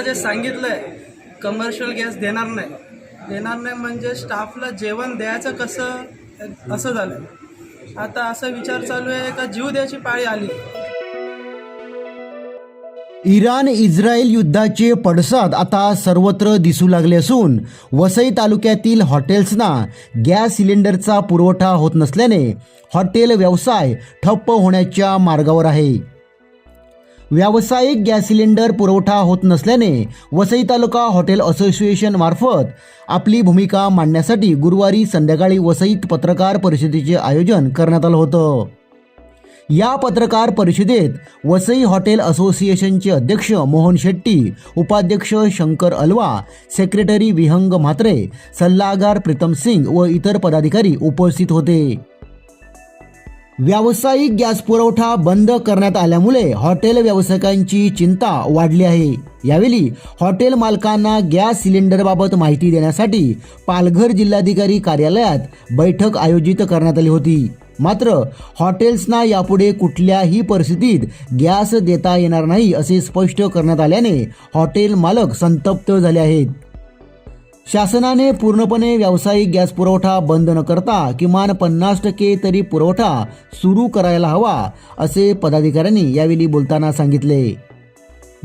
जे सांगितलंय commercial gas देणार नाही म्हणजे स्टाफला जेवण द्यायचं कसं असं झालं। आता असा विचार चालू आहे का जीव द्यायची पाळी आली। इराण इस्रायल युद्धाचे पडसाद आता सर्वत्र दिसू लागले असून वसई तालुक्यातील हॉटेल्सना गॅस सिलेंडरचा पुरवठा होत नसल्याने हॉटेल व्यवसाय ठप्प होण्याच्या मार्गावर आहे। व्यावसायिक गॅस सिलेंडर पुरवठा होत नसल्याने वसई तालुका हॉटेल असोसिएशन मार्फत आपली भूमिका मांडण्यासाठी गुरुवारी संध्याकाळी वसईत पत्रकार परिषदेचे आयोजन करण्यात आलं होतं। या पत्रकार परिषदेत वसई हॉटेल असोसिएशनचे अध्यक्ष मोहन शेट्टी, उपाध्यक्ष शंकर अलवा, सेक्रेटरी विहंग म्हात्रे, सल्लागार प्रीतम सिंग व इतर पदाधिकारी उपस्थित होते। व्यावसायिक गॅस पुरवठा बंद करण्यात आल्यामुळे हॉटेल व्यावसायिकांची चिंता वाढली आहे। यावेळी हॉटेल मालकांना गॅस सिलेंडरबाबत माहिती देण्यासाठी पालघर जिल्हाधिकारी कार्यालयात बैठक आयोजित करण्यात आली होती। मात्र हॉटेल्सना यापुढे कुठल्याही परिस्थितीत गॅस देता येणार नाही असे स्पष्ट करण्यात आल्याने हॉटेल मालक संतप्त झाले आहेत। शासनाने पूर्णपणे व्यावसायिक गॅस पुरवठा बंद न करता किमान 50% तरी पुरवठा सुरू करायला हवा असे पदाधिकाऱ्यांनी यावेळी बोलताना सांगितले।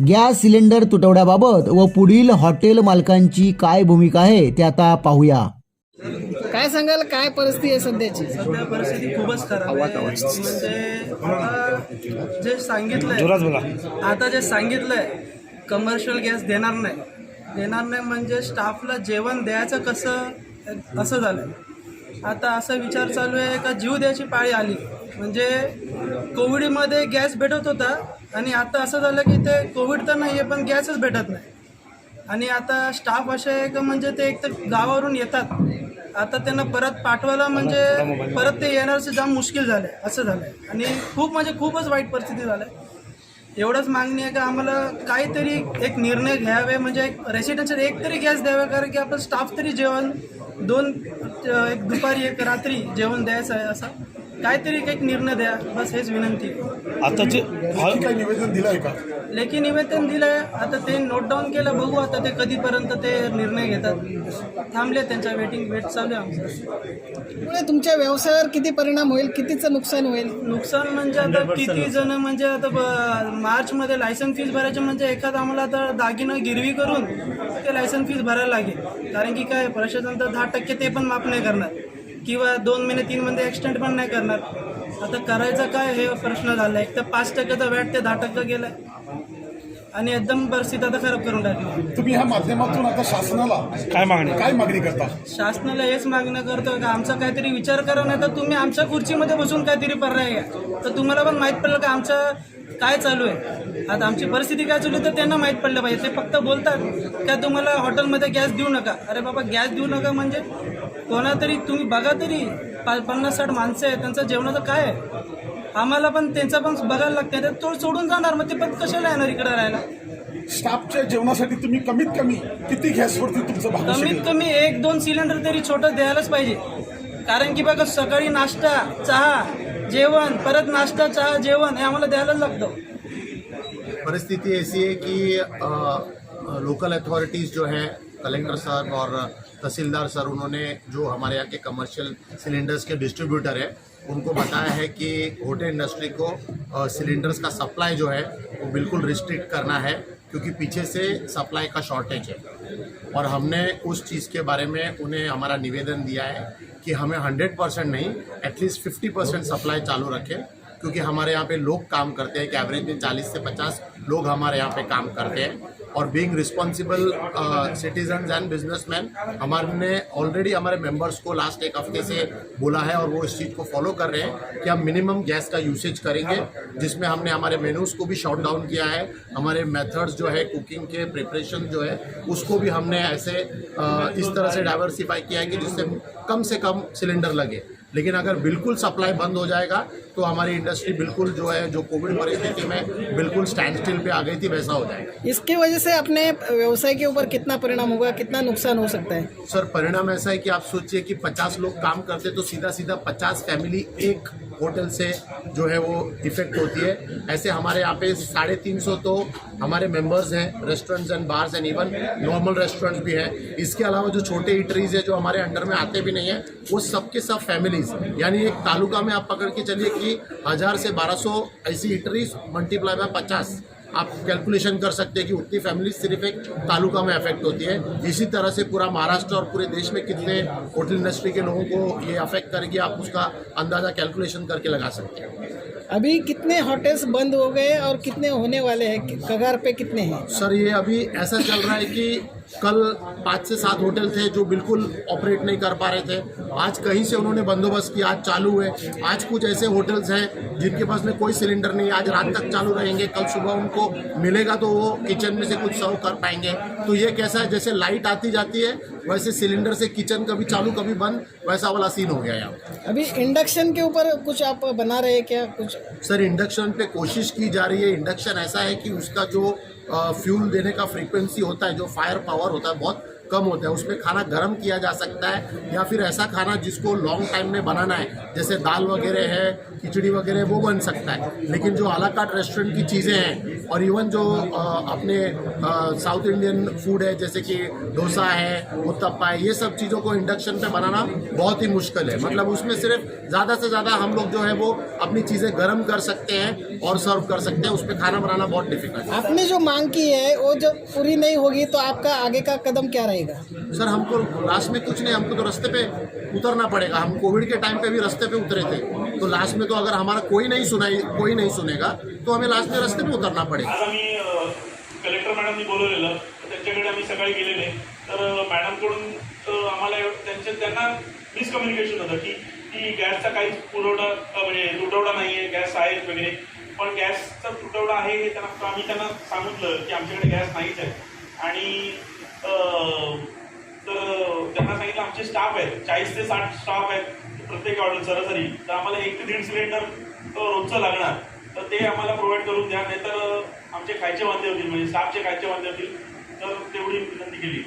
गॅस सिलेंडर तुटवड्याबाबत व पुढील हॉटेल मालकांची काय भूमिका आहे ते आता पाहूया। काय सांगाल, काय परिस्थिती आहे सध्याची? सध्या परिस्थिती खूपच खराब आहे। म्हणजे जे सांगितलंय कमर्शियल गॅस देणार नाही म्हणजे स्टाफला जेवण द्यायचं कसं असं झालं। आता असा विचार चालू आहे का जीव द्यायची पाळी आली। म्हणजे कोविडमध्ये गॅस भेटत होता आणि आता असं झालं की ते कोविड तर नाही आहे पण गॅसच भेटत नाही। आणि आता स्टाफ असे आहे का म्हणजे ते एक तर गावावरून येतात, आता त्यांना परत पाठवायला म्हणजे परत ते येण्याचं जाम मुश्किल झालं आहे, असं झालं आहे। आणि खूपच वाईट परिस्थिती झाली आहे। एवढंच मागणी आहे का आम्हाला काहीतरी एक निर्णय घ्यावे, म्हणजे एक रेसिडेन्शियल एक तरी गॅस द्यावे, कारण की आपण स्टाफ तरी जेवण एक दुपारी एक रात्री जेवण द्यायचं आहे, असं काहीतरी एक निर्णय द्या, बस हेच विनंती। आता जे काही निवेदन दिलं आहे का? लेखी निवेदन दिलंय, आता ते नोट डाऊन केलं, बघू आता ते कधीपर्यंत ते निर्णय घेतात। थांबले, त्यांच्या वेट चालू आहे आमचं। पुढे तुमच्या व्यवसायावर किती परिणाम होईल, कितीचं नुकसान होईल? नुकसान म्हणजे आता किती जण म्हणजे आता मार्चमध्ये लायसन फीस भरायचे म्हणजे एखादा आम्हाला आता दागिनं गिरवी करून ते लायसन फीस भरायला लागेल, कारण की काय प्रशासन तर 10% ते पण माफ नाही करणार किंवा 2 महिने 3 महिने एक्सटेंड पण नाही करणार। आता करायचं काय हे प्रश्न झाला। एक तर 5% वॅट ते 10% गेलाय आणि एकदम परिस्थिती आता खराब करून टाकली। तुम्ही ह्या माध्यमातून आता शासनाला काय मागणी करता? शासनाला हेच मागणं करतो का आमचा काहीतरी विचार करा, नाही तर तुम्ही आमच्या खुर्चीमध्ये बसून काहीतरी पर्याय घ्या, तर तुम्हाला पण माहीत पडलं का आमचं काय चालू आहे, आता आमची परिस्थिती काय चालू आहे तर त्यांना माहीत पडलं पाहिजे। ते फक्त बोलतात का तुम्हाला हॉटेलमध्ये गॅस देऊ नका। अरे बाबा, गॅस देऊ नका म्हणजे कोणातरी तुम्ही बघा तरी 50-60 माणसं आहेत, त्यांचं जेवणाचं काय आहे, आम्हाला पण त्यांचं पण बघायला लागते। तर तो सोडून जाणार, मग ते पण कशाला येणार इकडे राहायला? स्टाफच्या जेवणासाठी तुम्ही कमीत कमी किती गॅसवरती तुमचं भागवू शकेल? कमीत कमी 1-2 सिलेंडर तरी छोटं द्यायलाच पाहिजे, कारण की बघा सकाळी नाश्ता चहा जेवण, परत नाश्ता चहा जेवण हे आम्हाला द्यायलाच लागतं। परिस्थिति ऐसी है कि लोकल अथॉरिटीज़ जो है, कलेक्टर सर और तहसीलदार सर, उन्होंने जो हमारे यहाँ के कमर्शियल सिलेंडर्स के डिस्ट्रीब्यूटर है उनको बताया है कि होटल इंडस्ट्री को सिलेंडर्स का सप्लाई जो है वो बिल्कुल रिस्ट्रिक्ट करना है, क्योंकि पीछे से सप्लाई का शॉर्टेज है। और हमने उस चीज़ के बारे में उन्हें हमारा निवेदन दिया है कि हमें 100% नहीं, एटलीस्ट 50% सप्लाई चालू रखें, क्योंकि हमारे यहाँ पे लोग काम करते हैं कि एवरेज में 40 से 50 लोग हमारे यहाँ पे काम करते हैं। और being responsible citizens end businessman, हमने ऑलरेडी हमारे मेंबर्स को लास्ट 1 हफ्ते से बोला है और वो इस चीज़ को फॉलो कर रहे हैं कि हम मिनिमम गैस का यूसेज करेंगे, जिसमें हमने हमारे मेन्यूज़ को भी शॉट डाउन किया है। हमारे मेथड्स जो है कुकिंग के प्रिपरेशन जो है उसको भी हमने ऐसे इस तरह से डाइवर्सिफाई किया है कि जिससे कम से कम सिलेंडर लगे। लेकिन अगर बिल्कुल सप्लाई बंद हो जाएगा तो हमारी इंडस्ट्री बिल्कुल जो है, जो कोविड परिस्थिति में बिल्कुल स्टैंड स्टिल पे आ गई थी, वैसा हो जाएगा। इसकी वजह से अपने व्यवसाय के ऊपर कितना परिणाम होगा, कितना नुकसान हो सकता है? सर, परिणाम ऐसा है कि आप सोचिए कि 50 लोग काम करते तो सीधा 50 फैमिली एक होटल से जो है वो इफेक्ट होती है। ऐसे हमारे यहाँ पे 350 तो हमारे मेंबर्स हैं, restaurants end bars end even normal restaurants भी हैं। इसके अलावा जो छोटे ईटरीज है जो हमारे अंडर में आते भी नहीं है, वो सबके सब फैमिलीज, यानी एक तालुका में आप पकड़ के चलिए कि 1000 से 1200 ऐसी ईटरीज मल्टीप्लाई बाय 50, आप कैलकुलेशन कर सकते हैं कि उतनी फैमिली सिर्फ एक तालुका में अफेक्ट होती है। इसी तरह से पूरा महाराष्ट्र और पूरे देश में कितने होटल इंडस्ट्री के लोगों को ये अफेक्ट करेगी, आप उसका अंदाज़ा कैलकुलेशन करके लगा सकते हैं। अभी कितने होटल्स बंद हो गए और कितने होने वाले हैं, कगार पे कितने हैं? सर ये अभी ऐसा चल रहा है कि कल 5 से 7 होटल थे जो बिल्कुल ऑपरेट नहीं कर पा रहे थे। आज कहीं से उन्होंने बंदोबस्त किया, आज चालू है। आज कुछ ऐसे होटल्स हैं जिनके पास में कोई सिलेंडर नहीं, आज रात तक चालू रहेंगे। कल सुबह उनको मिलेगा तो वो किचन में से कुछ सर्व कर पाएंगे। तो ये कैसा है, जैसे लाइट आती जाती है वैसे सिलेंडर से किचन कभी चालू कभी बंद, वैसा वाला सीन हो गया यहाँ। अभी इंडक्शन के ऊपर कुछ आप बना रहे हैं क्या कुछ? सर इंडक्शन पे कोशिश की जा रही है। इंडक्शन ऐसा है कि उसका जो फ्यूल देने का फ्रीक्वेंसी होता है, जो फायर पावर होता है, बहुत कम होता है। उसमें खाना गर्म किया जा सकता है या फिर ऐसा खाना जिसको लॉन्ग टाइम में बनाना है, जैसे दाल वगैरह है, खिचड़ी वगैरह, वो बन सकता है। लेकिन जो आला कार्ट रेस्टोरेंट की चीज़ें हैं और इवन जो अपने साउथ इंडियन फूड है जैसे कि डोसा है, उत्तप्पा है, ये सब चीज़ों को इंडक्शन पे बनाना बहुत ही मुश्किल है। मतलब उसमें सिर्फ ज़्यादा से ज़्यादा हम लोग जो है वो अपनी चीज़ें गर्म कर सकते हैं और सर्व कर सकते हैं। उस पर खाना बनाना बहुत डिफिकल्ट है। आपने जो मांग की है वो जब पूरी नहीं होगी तो आपका आगे का कदम क्या रहेगा? सर हमको लास्ट में कुछ नहीं, हमको तो रास्ते पे उतरना पड़ेगा। हम कोविड के टाइम पे भी रास्ते पे उतरे थे, तो लास्ट में तो अगर हमारा कोई नहीं सुनेगा तो हमें लास्ट में रास्ते पे उतरना पड़ेगा। आज आम्ही कलेक्टर मॅडमनी बोलवलेलं, तर त्यांच्याकडे आम्ही सकाळी गेलेले, तर मॅडमकडून आम्हाला त्यांना मिसकम्युनिकेशन होतं की गॅसचा काहीच पुरवठा म्हणजे तुटवडा नाही आहे, गॅस आहे वगैरे, पण गॅसचा तुटवडा आहे हे आम्ही त्यांना सांगितलं की आमच्याकडे गॅस नाहीच आहे। आणि तर त्यांना सांगितलं आमचे स्टाफ आहेत 40 ते 60 स्टाफ आहेत प्रत्येक ऑर्डर सरासरी, तर आम्हाला 1 ते 1.5 सिलेंडर रोजचं लागणार, तर ते आम्हाला प्रोव्हाइड करून द्या, नाहीतर आमचे खायचे वांदे होतील, म्हणजे स्टाफचे खायचे वांदे होतील। तर तेवढी विनंती केली।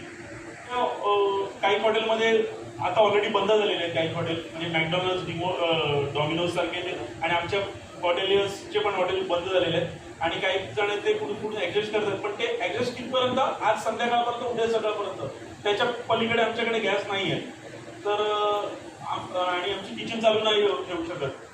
काही हॉटेलमध्ये आता ऑलरेडी बंद झालेले आहेत, काही हॉटेल म्हणजे मॅकडॉनल्ड्स, डॉमिनोज सारखे, आणि आमच्या हॉटेलियर्सचे पण हॉटेल बंद झालेले आहेत। आणि काही जण ते कुठून ॲडजस्ट करतात, पण ते ॲडजस्ट कितपर्यंत, आज संध्याकाळपर्यंत, उद्या सकाळपर्यंत, त्याच्या पलीकडे आमच्याकडे गॅस नाही आहे, तर आणि आमची किचन चालू नाही ठेवू शकत।